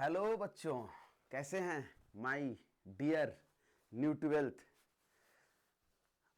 Hello बच्चों, कैसे हैं माय डियर न्यू ट्वेल्थ।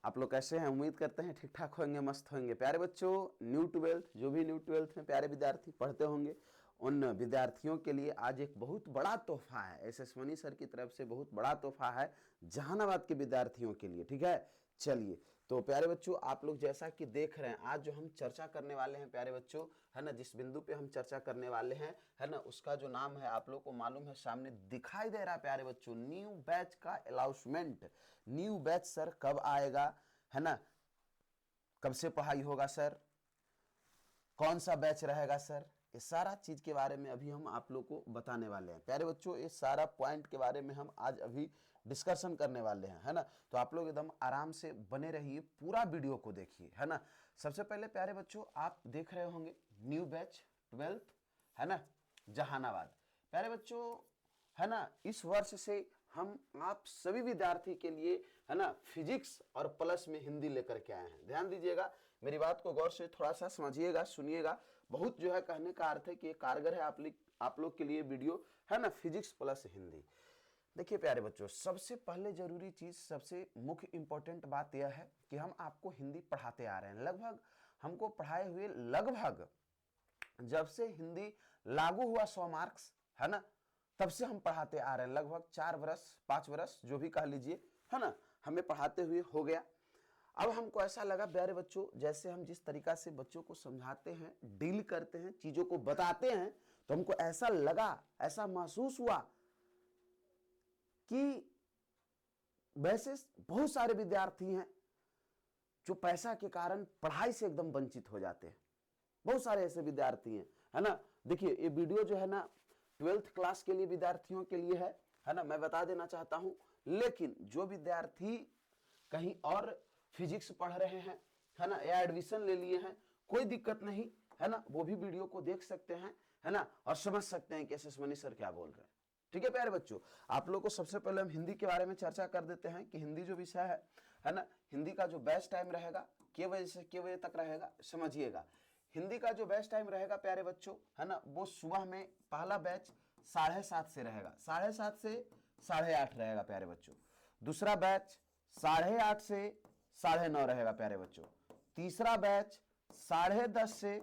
आप लोग कैसे हैं? उम्मीद करते हैं ठीक ठाक होंगे, मस्त होंगे। प्यारे बच्चों, न्यू ट्वेल्थ जो भी न्यू ट्वेल्थ में प्यारे विद्यार्थी पढ़ते होंगे, उन विद्यार्थियों के लिए आज एक बहुत बड़ा तोहफा है। एसएस मनी सर की तरफ से बहुत बड़ा तोहफा है जहानाबाद के विद्यार्थियों के लिए। ठीक है, चलिए तो प्यारे बच्चों, आप लोग जैसा कि देख रहे हैं, आज जो हम चर्चा करने वाले हैं प्यारे बच्चों, है ना, जिस बिंदु पे हम चर्चा करने वाले हैं, है ना, उसका जो नाम है आप लोग को मालूम है, सामने दिखाई दे रहा है प्यारे बच्चों, न्यू बैच का अनाउंसमेंट। न्यू बैच सर कब आएगा, है ना, कब से पढ़ाई होगा सर, कौन सा बैच रहेगा सर, ये सारा चीज के बारे में अभी हम आप लोग को बताने वाले हैं प्यारे बच्चों। ये सारा पॉइंट के बारे में हम आज अभी डिस्कशन करने वाले हैं, है ना। तो आप लोग एकदम आराम से बने रहिए, पूरा वीडियो को देखिए, है ना। सबसे पहले प्यारे बच्चों, आप देख रहे होंगे न्यू बैच 12th, है ना, जहानाबाद। प्यारे बच्चों, है ना, इस वर्ष से हम आप सभी विद्यार्थी के लिए, है ना, फिजिक्स और प्लस में हिंदी लेकर के आए हैं। ध्यान दीजिएगा, मेरी बात को गौर से थोड़ा सा समझिएगा, सुनिएगा। बहुत जो है कहने का अर्थ है कि ये कारगर है आप लोग के लिए वीडियो, है ना, फिजिक्स प्लस हिंदी। देखिए प्यारे बच्चों, सबसे पहले जरूरी चीज, सबसे मुख्य इंपॉर्टेंट बात यह है कि हम आपको हिंदी पढ़ाते आ रहे हैं। लगभग हमको पढ़ाए हुए, लगभग जब से हिंदी लागू हुआ 100 मार्क्स, है ना, तब से हम पढ़ाते आ रहे हैं। लगभग 4 वर्ष 5 वर्ष जो भी कह लीजिए, है ना, हमें पढ़ाते हुए हो गया। अब हमको ऐसा लगा प्यारे बच्चों, जैसे हम जिस तरीका से बच्चों को समझाते हैं, डील करते हैं, चीजों को बताते हैं, तो हमको ऐसा लगा, ऐसा महसूस हुआ कि वैसे बहुत सारे विद्यार्थी हैं जो पैसा के कारण पढ़ाई से एकदम वंचित हो जाते हैं। बहुत सारे ऐसे विद्यार्थी हैं, है ना। देखिए ये वीडियो जो है ना 12th क्लास के लिए विद्यार्थियों के लिए है ना, मैं बता देना चाहता हूं। लेकिन जो विद्यार्थी कहीं और फिजिक्स पढ़ रहे हैं, है ना, या एडमिशन ले लिए हैं, कोई दिक्कत नहीं, है ना, वो भी वीडियो को देख सकते हैं, है ना, और समझ सकते हैं कि एसएस मनी सर क्या बोल रहे हैं। ठीक है प्यारे बच्चों, आप लोग को सबसे पहले हम हिंदी के बारे में चर्चा कर देते हैं कि हिंदी जो विषय है ना, हिंदी का जो बैच टाइम रहेगा, के बजे से के बजे तक रहेगा, समझिएगा। हिंदी का जो बैच टाइम रहेगा प्यारे बच्चों, है ना, वो सुबह में पहला बैच 7:30 से रहेगा, 7:30 से 8:30 रहेगा प्यारे बच्चों। दूसरा बैच 8:30 से 9:30 रहेगा प्यारे बच्चों। तीसरा बैच 10:30 से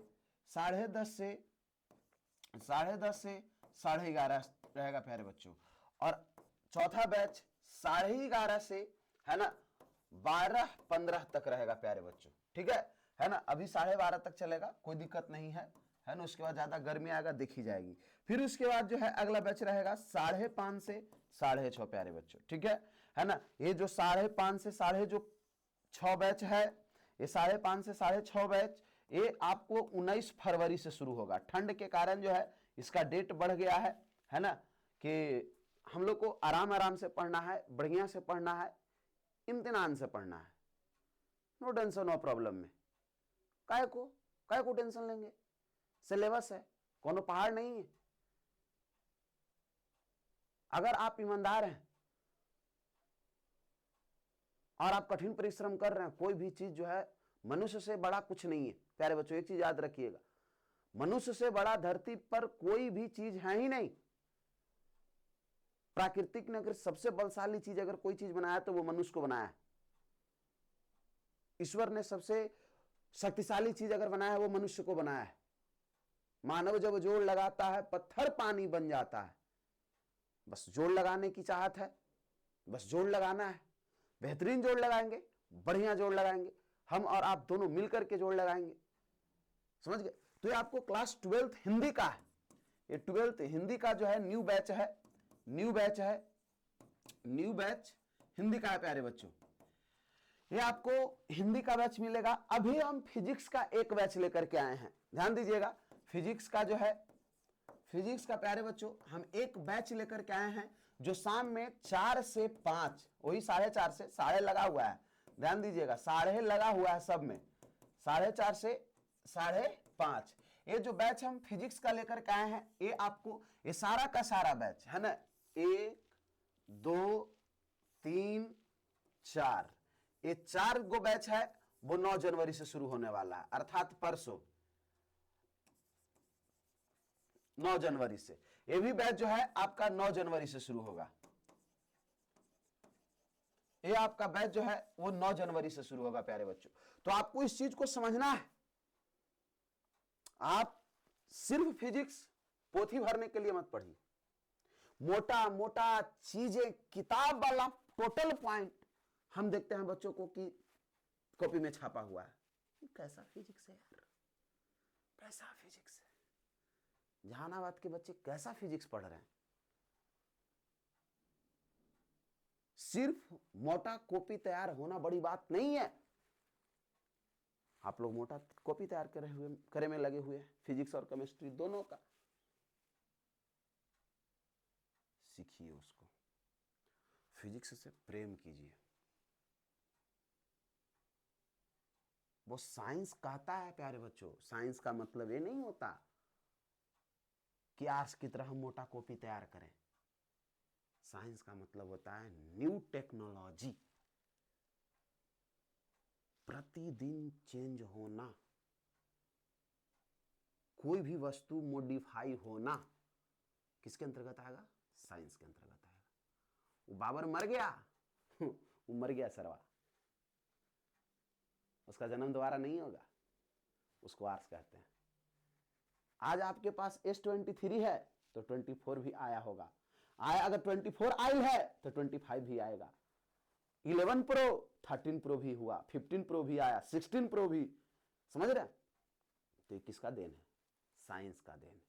11:30 रहेगा प्यारे बच्चों। और चौथा बैच 11:30 से, है ना, 12:15 तक रहेगा प्यारे बच्चों। ठीक है ना। अभी 12:30 तक चलेगा, कोई दिक्कत नहीं है ना। उसके बाद ज्यादा गर्मी आएगा, देखी जाएगी। फिर उसके बाद जो है अगला बैच रहेगा 5:30 से 6:30 प्यारे बच्चों। ठीक है ना। ये जो 5:30 से 6:30 बैच है, ये 5:30 से 6:30 बैच, ये आपको 19 फरवरी से शुरू होगा। ठंड के कारण जो है इसका डेट बढ़ गया है ना, कि हम लोग को आराम आराम से पढ़ना है, बढ़िया से पढ़ना है, इम्तिहान से पढ़ना है। नो टेंशन, नो प्रॉब्लम में काय को टेंशन लेंगे, सिलेबस है, कोनो पहाड़ नहीं है। अगर आप ईमानदार हैं और आप कठिन परिश्रम कर रहे हैं, कोई भी चीज जो है मनुष्य से बड़ा कुछ नहीं है प्यारे बच्चों। एक चीज याद रखिएगा, मनुष्य से बड़ा धरती पर कोई भी चीज है ही नहीं। प्राकृतिक ने अगर सबसे बलशाली चीज अगर कोई चीज बनाया तो वो मनुष्य को बनाया है। ईश्वर ने सबसे शक्तिशाली चीज अगर बनाया है, वो मनुष्य को बनाया है। मानव जब जोड़ लगाता है, पत्थर पानी बन जाता है। बस जोड़ लगाने की चाहत है, बस जोड़ लगाना है। बेहतरीन जोड़ लगाएंगे, बढ़िया जोड़ लगाएंगे, हम और आप दोनों मिलकर के जोड़ लगाएंगे, समझ गए। तो ये आपको क्लास 12th हिंदी का है, ये 12th हिंदी का जो है न्यू बैच है, न्यू बैच हिंदी का है प्यारे बच्चों। ये आपको हिंदी का बैच मिलेगा। अभी हम फिजिक्स का एक बैच लेकर के आए हैं, ध्यान दीजिएगा। फिजिक्स का जो है, फिजिक्स का प्यारे बच्चों हम एक बैच लेकर के आए हैं, जो शाम में 4 से 5, वही 4:30 से, साढ़े लगा हुआ है, ध्यान दीजिएगा, साढ़े लगा हुआ है सब में, 4:30 से 5:30। ये जो बैच हम फिजिक्स का लेकर के आए हैं, ये आपको, ये सारा का सारा बैच है ना, 1 2 3 4, ये 4 गो बैच है, वो 9 जनवरी से शुरू होने वाला है, अर्थात परसों 9 जनवरी से। ये भी बैच जो है आपका 9 जनवरी से शुरू होगा। ये आपका बैच जो है वो 9 जनवरी से शुरू होगा प्यारे बच्चों। तो आपको इस चीज को समझना है, आप सिर्फ फिजिक्स पोथी भरने के लिए मत पढ़िए। मोटा मोटा चीजें, किताब वाला टोटल पॉइंट हम देखते हैं बच्चों को कि कॉपी में छापा हुआ है। कैसा फिजिक्स है यार, कैसा फिजिक्स है। जहानाबाद के बच्चे कैसा फिजिक्स पढ़ रहे हैं। सिर्फ मोटा कॉपी तैयार होना बड़ी बात नहीं है। आप लोग मोटा कॉपी तैयार करे में लगे हुए हैं, फिजिक्स और केमिस्ट्री दोनों का। सीखिए उसको, फिजिक्स से प्रेम कीजिए। वो साइंस कहता है प्यारे बच्चों, साइंस का मतलब ये नहीं होता कि आर्ट्स की तरह हम मोटा कॉपी तैयार करें। साइंस का मतलब होता है न्यू टेक्नोलॉजी, प्रतिदिन चेंज होना, कोई भी वस्तु मॉडिफाई होना। किसके अंतर्गत आएगा? साइंस के अंतर्गत आएगा। वो बाबर मर गया, वो मर गया सरवा, उसका जन्म दोबारा नहीं होगा, उसको आर्ट्स कहते हैं। आज आपके पास S23 है तो 24 भी आया होगा, आया। अगर 24 आयल है तो 25 भी आएगा। 11 प्रो 13 प्रो भी हुआ, 15 प्रो भी आया, 16 प्रो भी। समझ रहे? तो ये किसका देन है? साइंस का देन है।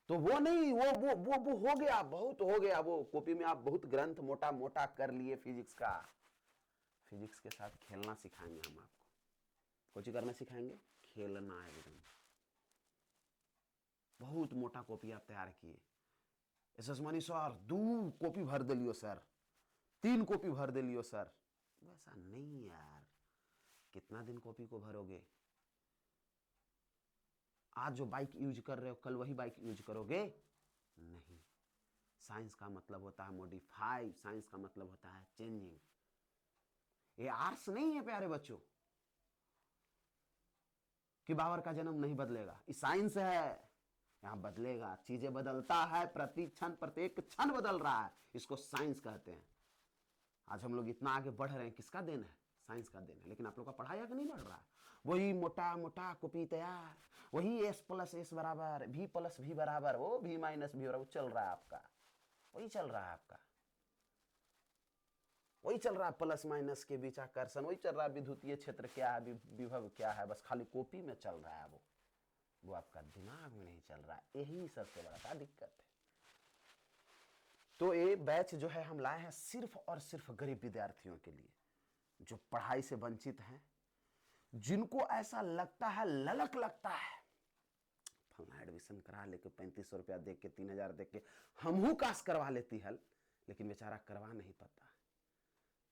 तो वो नहीं, वो हो गया, बहुत हो गया। वो कॉपी में आप बहुत ग्रंथ मोटा मोटा कर लिए फिजिक्स का। फिजिक्स के साथ खेलना सिखाएंगे हम आपको। कुछ करना सिखाएंगे, खेलना एकदम। बहुत मोटा कॉपी आप तैयार किए। एसएसमानी सर 2 कॉपी भर दे लियो सर, 3 कॉपी भर दे लियो सर। वैसा नहीं यार, कितना दिन कॉपी को भरोगे? आज जो बाइक यूज कर रहे हो कल वही बाइक यूज करोगे? नहीं। साइंस का मतलब होता है मॉडिफाई, साइंस का मतलब होता है चेंजिंग। ये आर्ट्स नहीं है प्यारे बच्चों कि बाबर का जन्म नहीं बदलेगा। ये साइंस है, यहां बदलेगा, चीजें बदलता है, प्रति क्षण प्रत्येक क्षण बदल रहा है। इसको साइंस कहते हैं। आज हम लोग इतना आगे बढ़ रहे हैं, किसका देन है? साइंस का देन है। लेकिन आप लोग का पढ़ाई आगे नहीं बढ़ रहा है। वही मोटा मोटा कॉपी तैयार, वही S + S बराबर, V + V बराबर, वो V - V बराबर चल रहा है आपका। वही चल रहा है आपका, वही चल रहा है। प्लस माइनस के बीच आकर्षण, वही चल रहा है। विद्युतीय क्षेत्र क्या है, विभव क्या है, बस खाली कॉपी में चल रहा है। वो आपका दिमाग में नहीं चल रहा है। यही सबसे बड़ा दिक्कत है। तो ये बैच जो है हम लाए हैं सिर्फ और सिर्फ गरीब विद्यार्थियों के लिए, जो पढ़ाई से वंचित हैं, जिनको ऐसा लगता है, ललक लगता है, फलना एडमिशन करा लेके 3500 रुपया दे के, 3000 दे के हमहू काश करवा लेती हल, लेकिन बेचारा करवा नहीं पाता।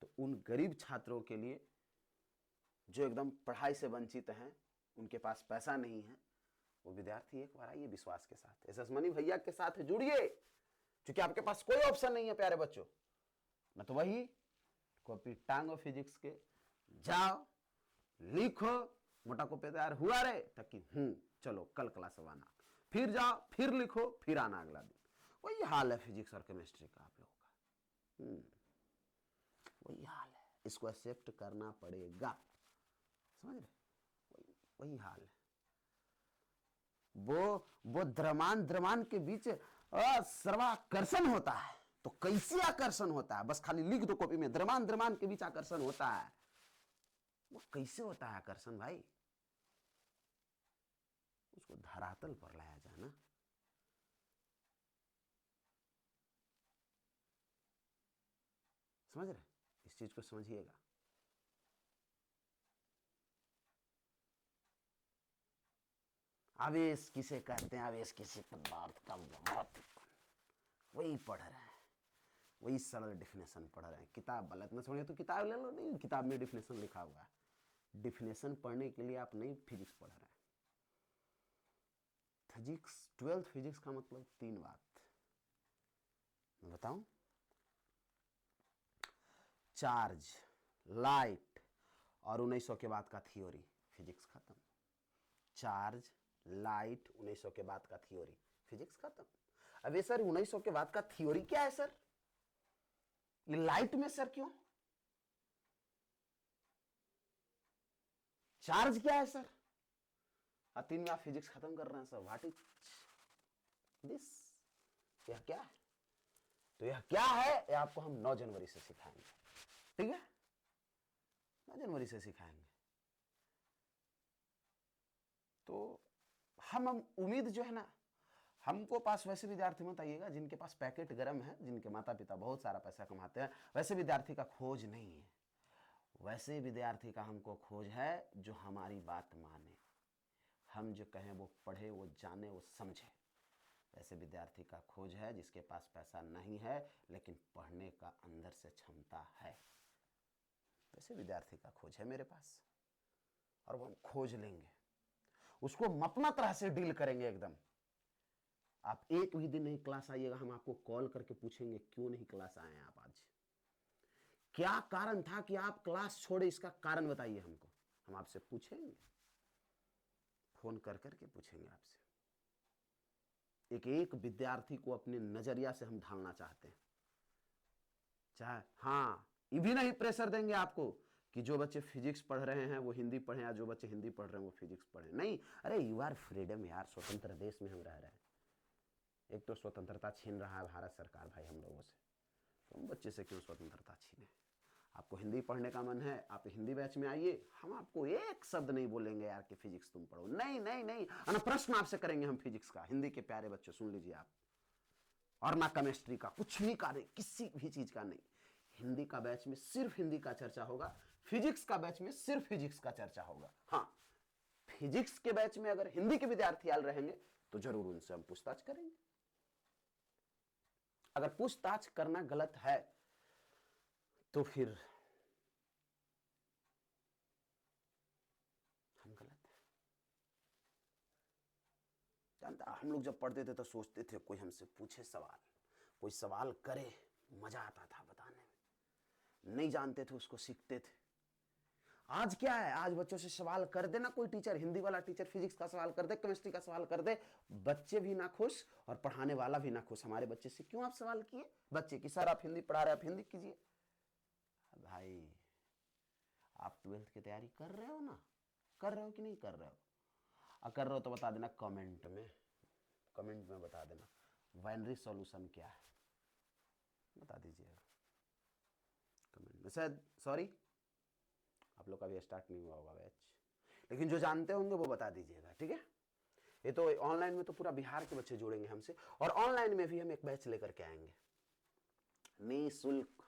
तो उन गरीब छात्रों के लिए जो एकदम पढ़ाई से वंचित हैं, उनके पास पैसा नहीं है, वो विद्यार्थी एक बार आइए विश्वास के साथ एसएसमनी भैया के साथ जुड़िए। क्योंकि आपके पास कोई ऑप्शन नहीं है प्यारे बच्चों, न तो वही कॉपी टांगो फिजिक्स के, जाओ लिखो, मोटा कॉपी तैयार हुआ रे ताकि चलो कल क्लास आना, फिर जाओ फिर लिखो, फिर आना अगला दिन। वही हाल है फिजिक्स और केमिस्ट्री का आप लोगों का। वही हाल है, इसको एक्सेप्ट करना पड़ेगा। समझ रहे? वही हाल है। वो द्रमान के बीच सर्वाकर्षण होता है। तो कैसे आकर्षण होता है? बस खाली लिख दो कॉपी में, द्रमान के बीच आकर्षण होता है। वो कैसे होता है आकर्षण भाई? उसको धरातल पर लाया जाए ना। समझ रहे? इस चीज को समझिएगा। आवेश किसे कहते हैं? आवेश किसी पदार्थ का बहुत, वही पढ़ रहे हैं, वही सरल डिफिनेशन पढ़ रहे हैं। किताब गलत ना समझिए तो किताब ले लो, नहीं किताब में डिफिनेशन लिखा हुआ है। डिफिनेशन पढ़ने के लिए आप नहीं फिजिक्स पढ़ रहे हैं। फिजिक्स 12th फिजिक्स का मतलब 3 बात मैं बताऊं। चार्ज, लाइट और 1900 के बाद का थ्योरी, फिजिक्स खत्म। चार्ज, लाइट, 1900 के बाद का थ्योरी, फिजिक्स खत्म। अब ये सर 1900 के बाद का थ्योरी क्या है सर? ये लाइट में सर क्यों? चार्ज क्या है सर? 3 में आप फिजिक्स खत्म कर रहे हैं सर। What is this? यह क्या है? तो यह क्या है ये आपको हम 9 जनवरी से सिखाएंगे, ठीक है? 9 जनवरी से सिखाएंगे। तो हम उम्मीद जो है ना, हमको पास वैसे विद्यार्थी मत आइएगा जिनके पास पैकेट गर्म है, जिनके माता पिता बहुत सारा पैसा कमाते हैं, वैसे विद्यार्थी का खोज नहीं है। वैसे विद्यार्थी का हमको खोज है जो हमारी बात माने, हम जो कहें वो पढ़े, वो जाने, वो समझे। वैसे विद्यार्थी का खोज है जिसके पास पैसा नहीं है लेकिन पढ़ने का अंदर से क्षमता है। वैसे विद्यार्थी का खोज है मेरे पास, और वो हम खोज लेंगे, उसको हम अपना तरह से डील करेंगे एकदम। आप एक भी दिन नहीं क्लास आइएगा, हम आपको कॉल करके पूछेंगे क्यों नहीं क्लास आए आप आज, क्या कारण था कि आप क्लास छोड़े, इसका कारण बताइए हमको। हम आपसे पूछेंगे, फोन कर करके पूछेंगे आपसे। एक एक विद्यार्थी को अपने नजरिया से हम ढालना चाहते हैं। चाहे हाँ, ये भी नहीं प्रेशर देंगे आपको कि जो बच्चे फिजिक्स पढ़ रहे हैं वो हिंदी पढ़ें, या जो बच्चे हिंदी पढ़ रहे हैं वो फिजिक्स पढ़ें। नहीं, अरे यू आर फ्रीडम यार, स्वतंत्र देश में हम रह रहे हैं। एक तो स्वतंत्रता छीन रहा है भारत सरकार भाई हम लोगों से, तो हम बच्चे से क्यों स्वतंत्रता छीने? आपको हिंदी पढ़ने का मन है, आप हिंदी बैच में आइए, हम आपको एक शब्द नहीं बोलेंगे यार कि फिजिक्स तुम पढ़ो, नहीं नहीं नहीं। प्रश्न आपसे करेंगे हम फिजिक्स का। हिंदी के प्यारे बच्चों सुन लीजिए आप, और ना केमिस्ट्री का, कुछ भी का नहीं, किसी भी चीज का नहीं। हिंदी का बैच में सिर्फ हिंदी का चर्चा होगा, फिजिक्स का बैच में सिर्फ फिजिक्स का चर्चा होगा। हाँ, फिजिक्स के बैच में अगर हिंदी के विद्यार्थी आल रहेंगे तो जरूर उनसे हम पूछताछ करेंगे। अगर पूछताछ करना गलत है तो फिर हम गलत हैं। जानता, हम लोग जब पढ़ते थे तो सोचते थे कोई हमसे पूछे सवाल, कोई सवाल करे, मजा आता था बताने में। नहीं जानते थे उसको सीखते थे। आज क्या है, आज बच्चों से सवाल कर दे ना कोई टीचर, हिंदी वाला टीचर फिजिक्स का सवाल कर दे, केमिस्ट्री का सवाल कर दे, बच्चे भी ना खुश और पढ़ाने वाला भी ना खुश। हमारे बच्चे से क्यों आप सवाल किए? बच्चे की सर आप हिंदी पढ़ा रहे, आप हिंदी कीजिए। भाई आप 12th की तैयारी कर रहे हो ना, कर रहे हो कि नहीं कर रहे हो? अगर कर रहे हो तो बता देना कमेंट में, कमेंट में बता देना बाइनरी सॉल्यूशन क्या है, बता दीजिएगा कमेंट में। शायद सॉरी आप लोग का भी स्टार्ट नहीं हुआ होगा बैच, लेकिन जो जानते होंगे वो बता दीजिएगा, ठीक है? ये तो ऑनलाइन में तो पूरा बिहार के बच्चे जुड़ेंगे हमसे, और ऑनलाइन में भी हम एक बैच लेकर के आएंगे निःशुल्क।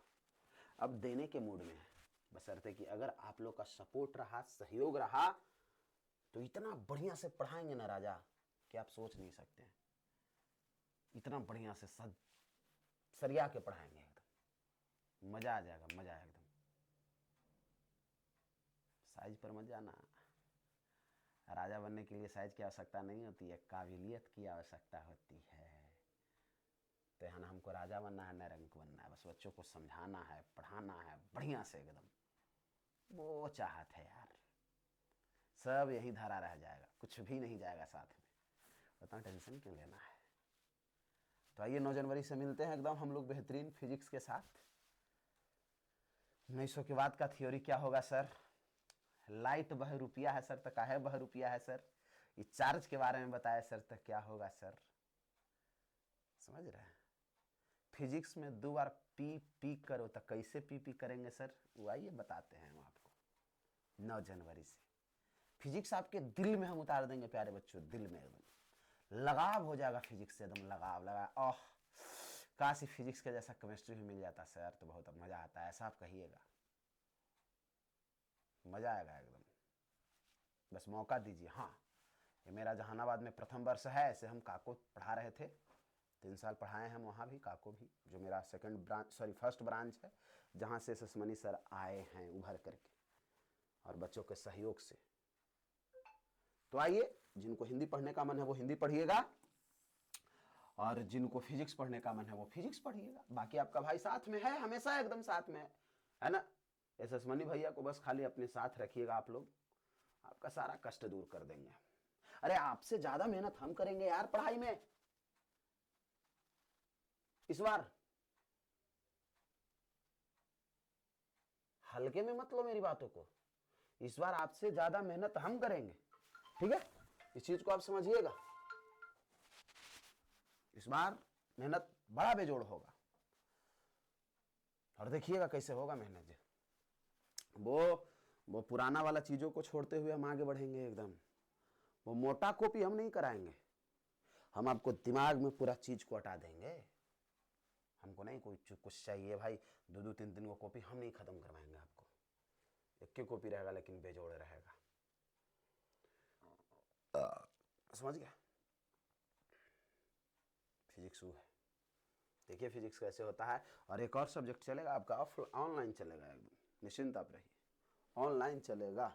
अब देने के मूड में है, बशर्ते कि अगर आप लोग का सपोर्ट रहा, सहयोग रहा, तो इतना बढ़िया से पढ़ाएंगे ना राजा कि आप सोच नहीं सकते हैं। इतना बढ़िया से सरिया के पढ़ाएंगे, एकदम मजा आ जाएगा, मजा एकदम। साइज पर मत जाना, राजा बनने के लिए साइज की आवश्यकता नहीं होती है, काबिलियत की आवश्यकता होती है। तो यहाँ हमको राजा बनना है, न रंक बनना है, बस बच्चों को समझाना है, पढ़ाना है बढ़िया से एकदम, वो चाहत है यार। सब यही धारा रह जाएगा, कुछ भी नहीं जाएगा साथ में, उतना टेंशन क्यों लेना है? तो आइए 9 जनवरी से मिलते हैं एकदम हम लोग बेहतरीन फिजिक्स के साथ। 1900 के बाद का थ्योरी क्या होगा सर? लाइट बह रुपया है सर, तो काहे बह रुपया है सर? ये चार्ज के बारे में बताया सर, तो क्या होगा सर? समझ रहे हैं? फिजिक्स में 2 बार पी पी करो तो कैसे पी पी करेंगे सर? वो आइए बताते हैं हम आपको 9 जनवरी से। फिजिक्स आपके दिल में हम उतार देंगे प्यारे बच्चों, दिल में एकदम लगाव हो जाएगा फिजिक्स से, एकदम लगाव लगा। ओह काश ही फिजिक्स के जैसा केमिस्ट्री भी मिल जाता सर, तो बहुत मजा आता है, ऐसा आप कहिएगा, मजा आएगा एकदम। बस मौका दीजिए। हाँ, ये मेरा जहानाबाद में प्रथम वर्ष है, ऐसे हम काको पढ़ा रहे थे, 3 साल पढ़ाए हैं वहाँ भी, काको भी, जो मेरा फर्स्ट ब्रांच है, जहाँ से ससमनी सर आए हैं उभर करके और बच्चों के सहयोग से। तो आइए, जिनको हिंदी पढ़ने का मन है वो हिंदी पढ़िएगा, और जिनको फिजिक्स पढ़ने का मन है वो फिजिक्स पढ़िएगा। बाकी आपका भाई साथ में है, हमेशा एकदम साथ में है ना? ससमनी भैया को बस खाली अपने साथ रखिएगा आप लोग, आपका सारा कष्ट दूर कर देंगे। अरे आपसे ज्यादा मेहनत हम करेंगे यार पढ़ाई में, इस बार हल्के में मत लो मेरी बातों को, इस बार आपसे ज्यादा मेहनत हम करेंगे, ठीक है? इस चीज को आप समझिएगा, इस बार मेहनत बड़ा बेजोड़ होगा और देखिएगा कैसे होगा मेहनत। वो पुराना वाला चीजों को छोड़ते हुए हम आगे बढ़ेंगे एकदम। वो मोटा कॉपी हम नहीं कराएंगे, हम आपको दिमाग में पूरा चीज को हटा देंगे। हमको नहीं कोई कुछ चाहिए भाई 2-2 3 को कॉपी हम नहीं खत्म करवाएंगे आपको, एक कॉपी रहेगा लेकिन बेजोड़ रहेगा, समझ गया? फिजिक्स वो है, देखिए फिजिक्स कैसे होता है। और एक और सब्जेक्ट चलेगा आपका ऑनलाइन चलेगा, एकदम निश्चिंत आप रहिए, ऑनलाइन चलेगा,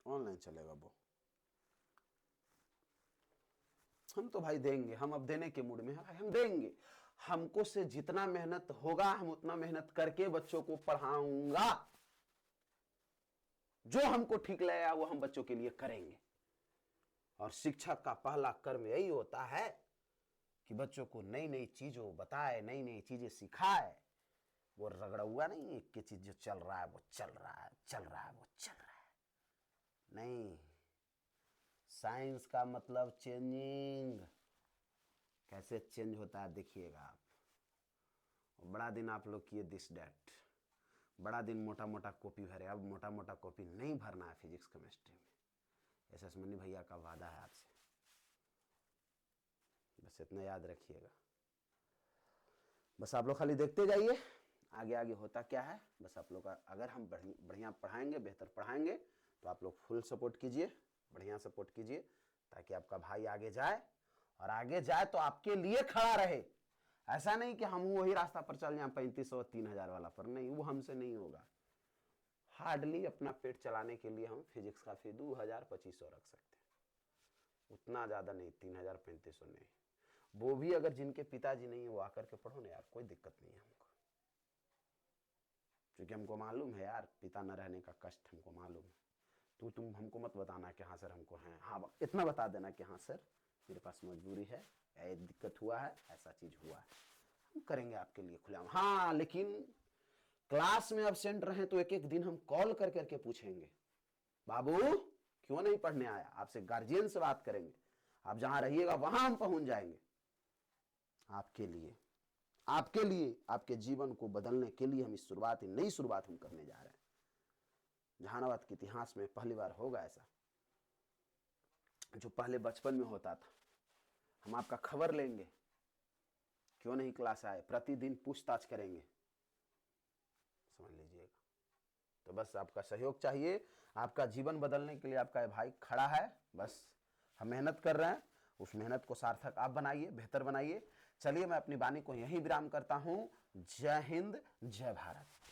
ऑनलाइन चलेगा वो। हम तो भाई देंगे, हम अब देने के मूड में हैं, हम देंगे। हमको से जितना मेहनत होगा हम उतना मेहनत करके बच्चों को पढ़ाऊंगा, जो हमको ठीक लगेगा वो हम बच्चों के लिए करेंगे। और शिक्षक का पहला कर्म यही होता है कि बच्चों को नई नई चीजों बताए, नई नई चीजें सिखाए। वो रगड़ा नहीं, एक की चीज जो चल रहा है वो चल रहा है, चल रहा है वो चल रहा है, नहीं। साइंस का मतलब चेंजिंग, कैसे चेंज होता है देखिएगा आप। बड़ा दिन आप लोग किए दिस डैट, बड़ा दिन मोटा मोटा कॉपी भरे, अब मोटा मोटा कॉपी नहीं भरना है फिजिक्स केमिस्ट्री में। एसएस मनी भैया का वादा है आपसे, बस इतना याद रखिएगा। बस आप लोग खाली देखते जाइए आगे आगे होता क्या है। बस आप लोग का अगर हम बढ़िया पढ़ाएंगे, बेहतर पढ़ाएंगे तो आप लोग फुल सपोर्ट कीजिए, बढ़िया सपोर्ट कीजिए, ताकि आपका भाई आगे जाए, और आगे जाए तो आपके लिए खड़ा रहे। ऐसा नहीं कि हम वही रास्ता पर चल जाए 3500 3000 वाला पर, नहीं, वो हमसे नहीं होगा। हार्डली अपना पेट चलाने के लिए हम फिजिक्स का फी 2000-2500 रख सकते हैं, उतना ज़्यादा नहीं, 3000-3500 नहीं। वो भी अगर जिनके पिताजी नहीं है वो आकर के पढ़ो ना यार, कोई दिक्कत नहीं है हमको, क्योंकि हमको मालूम है यार पिता न रहने का कष्ट हमको मालूम है। तो तुम हमको मत बताना कि हाँ सर हमको है, हाँ इतना बता देना कि हाँ सर मेरे पास मजबूरी है, ये दिक्कत हुआ है, ऐसा चीज हुआ है, हम करेंगे आपके लिए खुलेआम। हाँ लेकिन क्लास में अब्सेंट रहे तो एक एक दिन हम कॉल कर करके पूछेंगे, बाबू क्यों नहीं पढ़ने आया, आपसे गार्जियन से बात करेंगे, आप जहां रहिएगा वहां हम पहुंच जाएंगे आपके लिए, आपके लिए, आपके जीवन को बदलने के लिए। हम इस शुरुआत, नई शुरुआत हम करने जा रहे हैं। जहानाबाद के इतिहास में पहली बार होगा ऐसा, जो पहले बचपन में होता था। हम आपका खबर लेंगे, क्यों नहीं क्लास आए, प्रतिदिन पूछताछ करेंगे, समझ लीजिएगा। तो बस आपका सहयोग चाहिए, आपका जीवन बदलने के लिए आपका भाई खड़ा है। बस हम मेहनत कर रहे हैं, उस मेहनत को सार्थक आप बनाइए, बेहतर बनाइए। चलिए मैं अपनी वाणी को यहीं विराम करता हूं। जय हिंद, जय भारत।